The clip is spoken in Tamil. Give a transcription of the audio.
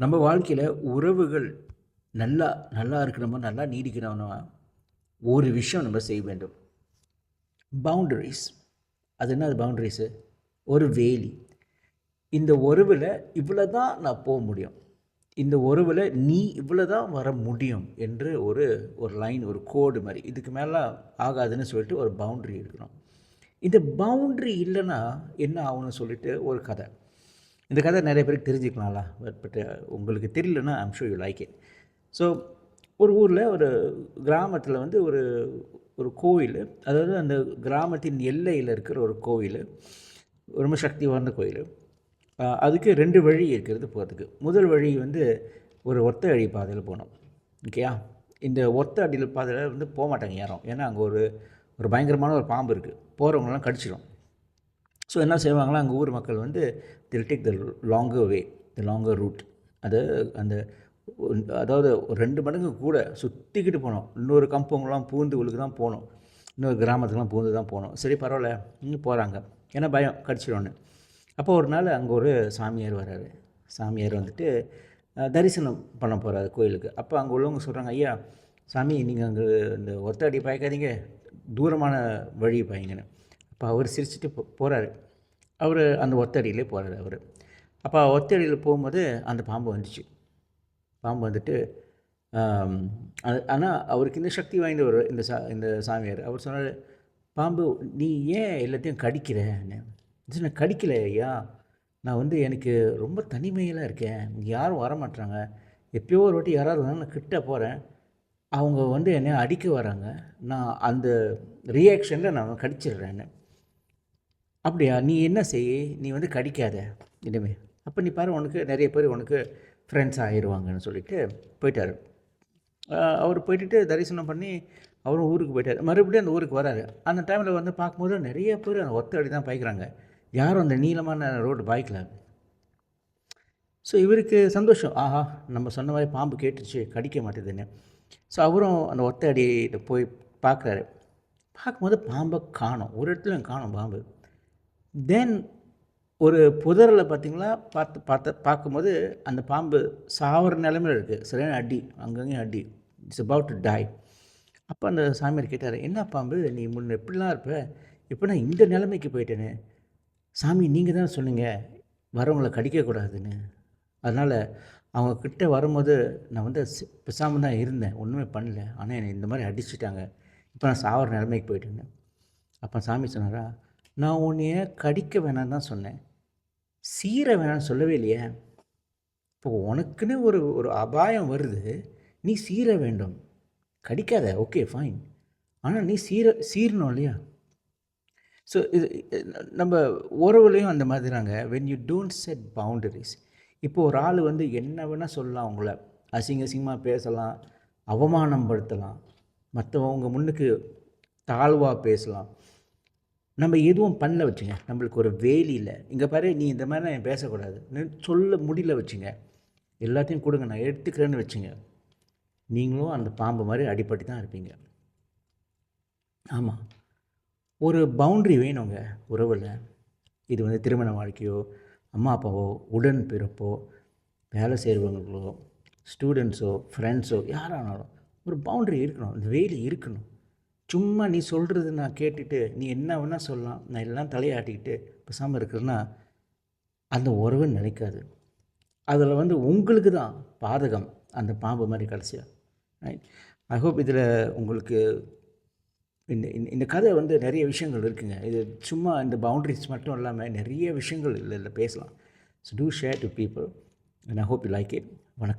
நம்ம வாழ்க்கையில் உறவுகள் நல்லா நல்லா இருக்கணுமா, நல்லா நீடிக்கணும்னா ஒரு விஷயம் நம்ம செய்ய வேண்டும். பவுண்டரிஸ். அது என்ன பவுண்டரிஸு? ஒரு வேலி. இந்த உறவில் இவ்வளோ தான் நான் போக முடியும், இந்த உறவில் நீ இவ்வளோ தான் வர முடியும் என்று ஒரு ஒரு லைன், ஒரு கோடு மாதிரி, இதுக்கு மேலே ஆகாதுன்னு சொல்லிட்டு ஒரு பவுண்ட்ரி இருக்கணும். இந்த பவுண்ட்ரி இல்லைன்னா என்ன ஆகும்னு சொல்லிட்டு ஒரு கதை. இந்த கதை நிறைய பேருக்கு தெரிஞ்சுக்கலாம்ல, பட் உங்களுக்கு தெரியலன்னா I'm sure you like it. So ஒரு ஊரில், ஒரு கிராமத்தில் வந்து ஒரு ஒரு கோயில், அதாவது அந்த கிராமத்தின் எல்லையில் இருக்கிற ஒரு கோயில், ரொம்ப சக்தி வாய்ந்த கோயில். அதுக்கு 2 வழி இருக்கிறது போகிறதுக்கு. முதல் வழி வந்து ஒரு ஒத்த அடி பாதையில் போகணும். ஓகேயா? இந்த ஒத்த அடியில் பாதையில் வந்து போக மாட்டாங்க யாரும், ஏன்னா அங்கே ஒரு ஒரு பயங்கரமான ஒரு பாம்பு இருக்குது, போகிறவங்களாம் கடிச்சிடும். ஸோ என்ன செய்வாங்களா, அங்கே ஊர் மக்கள் வந்து they'll take the longer way, the longer route. அது அந்த அதாவது ஒரு 2 மடங்கு கூட சுற்றிக்கிட்டு போகணும். இன்னொரு கம்பங்கள்லாம் பூந்து உள்ளுக்கு தான் போகணும், இன்னொரு கிராமத்துக்குலாம் பூந்து தான் போகணும். சரி பரவாயில்ல, இன்னும் போகிறாங்க, ஏன்னா பயம் கடிச்சிடும்னு. அப்போ ஒரு நாள் அங்கே ஒரு சாமியார் வர்றாரு. சாமியார் வந்துட்டு தரிசனம் பண்ண போகிறாரு கோயிலுக்கு. அப்போ அங்கே உள்ளவங்க சொல்கிறாங்க, ஐயா சாமி, நீங்கள் அங்கே இந்த ஒத்த அடி பாய்க்காதீங்க, தூரமான வழி பாய்ங்கன்னு. அப்போ அவர் சிரிச்சுட்டு போகிறாரு. அவர் அந்த ஒத்தடியிலே போகிறாரு அவர். அப்போ ஒத்தடியில் போகும்போது அந்த பாம்பு வந்துச்சு. பாம்பு வந்துட்டு ஆனால் அவருக்கு இந்த சக்தி வாய்ந்த ஒரு இந்த சாமியார் அவர் சொன்னார், பாம்பு நீ ஏன் எல்லாத்தையும் கடிக்கிறேன்னு. நான் கடிக்கலை ஐயா, நான் வந்து எனக்கு ரொம்ப தனிமையில் இருக்கேன், யாரும் வரமாட்டாங்க, எப்போயோ ஒரு வாட்டி யாராவது வந்தால் நான் கிட்ட போகிறேன், அவங்க வந்து என்னை அடிக்க வராங்க, நான் அந்த ரியாக்ஷனில் நான் கடிச்சிடுறேன்னு. அப்படியா, நீ என்ன செய், நீ வந்து கடிக்காத இனிமே, அப்போ நீ பாரு, உனக்கு நிறைய பேர் உனக்கு ஃப்ரெண்ட்ஸ் ஆகிடுவாங்கன்னு சொல்லிட்டு போயிட்டார். அவர் போயிட்டு தரிசனம் பண்ணி அவரும் ஊருக்கு போயிட்டார். மறுபடியும் அந்த ஊருக்கு வராரு. அந்த டைமில் வந்து பார்க்கும்போது நிறைய பேர் அந்த ஒத்த அடி தான் பாய்க்கிறாங்க, யாரும் அந்த நீளமான ரோடு பாய்க்கல. ஸோ இவருக்கு சந்தோஷம், ஆஹா நம்ம சொன்ன மாதிரி பாம்பு கேட்டுச்சு, கடிக்க மாட்டேதுன்னு. ஸோ அவரும் அந்த ஒத்த அடியில் போய் பார்க்குறாரு. பார்க்கும்போது பாம்பை காணோம், ஒரு இடத்துல காணோம் பாம்பு. தென் ஒரு புதரில் பார்த்திங்களா, பார்க்கும்போது அந்த பாம்பு சாவர நிலைமையில் இருக்குது, சரியான அடி, அங்கங்கேயும் அடி, இட்ஸ் அபவுட் டு டை. அப்போ அந்த சாமியார் கேட்டார், என்ன பாம்பு நீ முன்ன எப்படிலாம் இருப்ப, இப்போ நான் இந்த நிலைமைக்கு போயிட்டேன்னு. சாமி நீங்கள் தான் சொன்னீங்க வரவங்களை கடிக்கக்கூடாதுன்னு, அதனால் அவங்க கிட்டே வரும்போது நான் வந்து பேசாமல் தான் இருந்தேன், ஒன்றுமே பண்ணல, ஆனால் என்னை இந்த மாதிரி அடிச்சுட்டாங்க, இப்போ நான் சாவர நிலைமைக்கு போயிட்டேன்னு. அப்போ சாமி சொன்னாரா, நான் உன்னைய கடிக்க வேணான்னு தான் சொன்னேன், சீர வேணான்னு சொல்லவே இல்லையே. இப்போ உனக்குன்னு ஒரு ஒரு அபாயம் வருது, நீ சீர வேண்டும், கடிக்காத, ஓகே ஃபைன், ஆனால் நீ சீரணும் இல்லையா. ஸோ இது நம்ம உறவுலையும் அந்த மாதிரி தாங்க. When you don't set boundaries. இப்போ ஒரு ஆள் வந்து என்ன வேணால் சொல்லலாம், அவங்கள அசிங்கமாக பேசலாம், அவமானம் படுத்தலாம், மற்றவங்க முன்னுக்கு தாழ்வாக பேசலாம், நம்ம எதுவும் பண்ணல வச்சுங்க, நம்மளுக்கு ஒரு வேலி இல்லை. இங்கே பாரு, நீ இந்த மாதிரி நான் பேசக்கூடாது சொல்ல முடியல வச்சுங்க, எல்லாத்தையும் கொடுங்க நான் எடுத்துக்கிறேன்னு வச்சுங்க, நீங்களும் அந்த பாம்பு மாதிரி அடிப்பட்டு தான் இருப்பீங்க. ஆமாம், ஒரு பவுண்ட்ரி வேணுங்க உறவில். இது வந்து திருமண வாழ்க்கையோ, அம்மா அப்பாவோ, உடன் பிறப்போ, வேலை செய்கிறவங்களோ, ஸ்டூடெண்ட்ஸோ, ஃப்ரெண்ட்ஸோ, யாரானாலும் ஒரு பவுண்ட்ரி இருக்கணும், இந்த வேலி இருக்கணும். சும்மா நீ சொல்கிறது நான் கேட்டுட்டு நீ என்ன வேணால் சொல்லலாம், நான் எல்லாம் தலையாட்டிக்கிட்டு பேசாமல் இருக்கிறேன்னா அந்த உறவு நினைக்காது. அதில் வந்து உங்களுக்கு தான் பாதகம், அந்த பாம்பு மாதிரி கடைசியாக. ரைட். ஐ ஹோப் இதில் உங்களுக்கு இந்த இந்த கதை வந்து நிறைய விஷயங்கள் இருக்குங்க. இது சும்மா இந்த பவுண்ட்ரிஸ் மட்டும் இல்லாமல் நிறைய விஷயங்கள் இதில் பேசலாம். So to share to people and I hope you like it. வணக்கம்.